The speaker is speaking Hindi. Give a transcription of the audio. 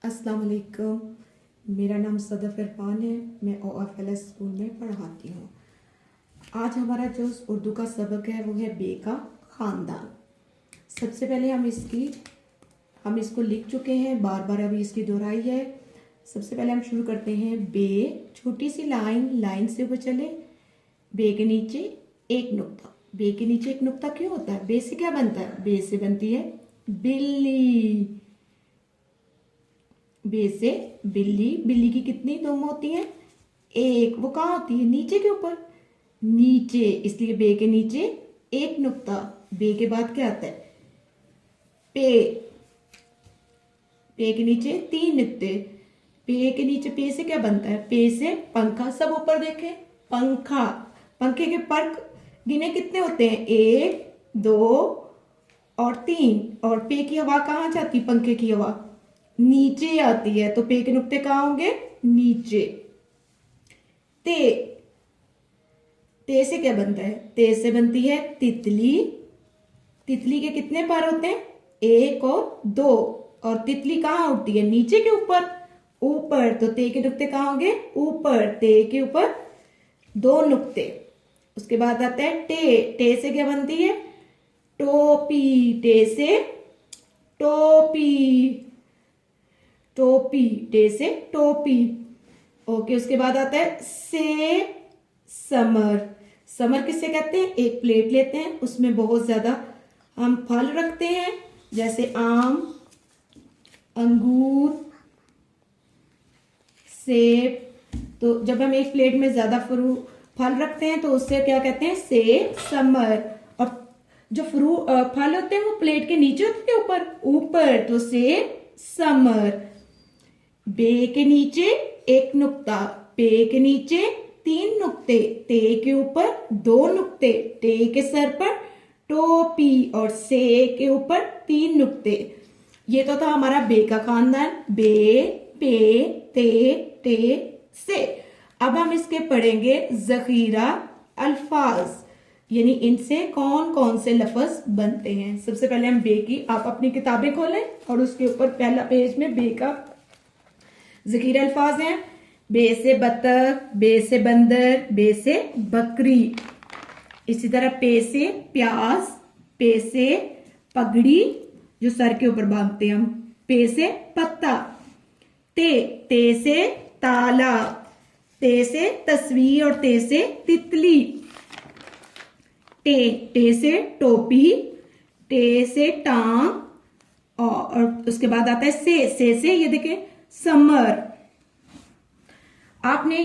अस्सलाम वालेकुम। मेरा नाम सदफ इरफान है। मैं OFLS स्कूल में पढ़ाती हूँ। आज हमारा जो उर्दू का सबक है वो है बे का ख़ानदान। सबसे पहले हम इसको लिख चुके हैं, बार बार अभी इसकी दोहराई है। सबसे पहले हम शुरू करते हैं बे, छोटी सी लाइन से ऊपर चले, बे के नीचे एक नुक्ता। बे के नीचे एक नुक्ता क्यों होता है? बे से क्या बनता है? बे से बनती है बिल्ली। बे से बिल्ली। बिल्ली की कितनी दुम होती है? एक। वो कहाँ होती है? नीचे के ऊपर, नीचे, इसलिए बे के नीचे एक नुक्ता। बे के बाद क्या आता है? पे। पे के नीचे तीन नुक्ते। पे के नीचे पे से क्या बनता है? पे से पंखा। सब ऊपर देखें, पंखा। पंखे के पर गिने कितने होते हैं? एक, दो और तीन। और पे की हवा कहाँ जाती? पंखे की हवा नीचे आती है, तो पे के नुक्ते कहाँ होंगे? नीचे। ते। ते से क्या बनता है? ते से बनती है तितली। तितली के कितने पर होते हैं? एक और दो। और तितली कहाँ उड़ती है? नीचे के ऊपर, ऊपर। तो ते के नुक्ते कहाँ होंगे? ऊपर। ते के ऊपर दो नुक्ते। उसके बाद आता है टे। टे से क्या बनती है? टोपी। टे से टोपी। टोपी। टे से टोपी। ओके। उसके बाद आता है से समर। समर किसे कहते हैं? एक प्लेट लेते हैं, उसमें बहुत ज्यादा हम फल रखते हैं, जैसे आम, अंगूर, सेब। तो जब हम एक प्लेट में ज्यादा फल रखते हैं तो उससे क्या कहते हैं? से समर। और जो फल होते हैं वो प्लेट के नीचे होते हैं, ऊपर ऊपर, तो से समर। बे के नीचे एक नुक्ता, पे के नीचे तीन नुक्ते, ते के ऊपर दो नुक्ते, टे के सर पर टोपी, और से के ऊपर तीन नुक्ते। ये तो था हमारा बे का खानदान। बे, पे, ते, टे, से। अब हम इसके पढ़ेंगे जखीरा अल्फाज, यानी इनसे कौन कौन से लफ्ज बनते हैं। सबसे पहले हम बे की, आप अपनी किताबें खोलें और उसके ऊपर पहला पेज में बे का जखीरा अल्फाज हैं। बे से बतख, बे से बंदर, बे से बकरी। इसी तरह पे से प्याज, पे से पगड़ी जो सर के ऊपर बांधते हैं हम, पे से पत्ता। ते से ताला, ते से तस्वीर और ते से तितली। टे से टोपी, टे से टांग, और उसके बाद आता है से ये देखें समर। आपने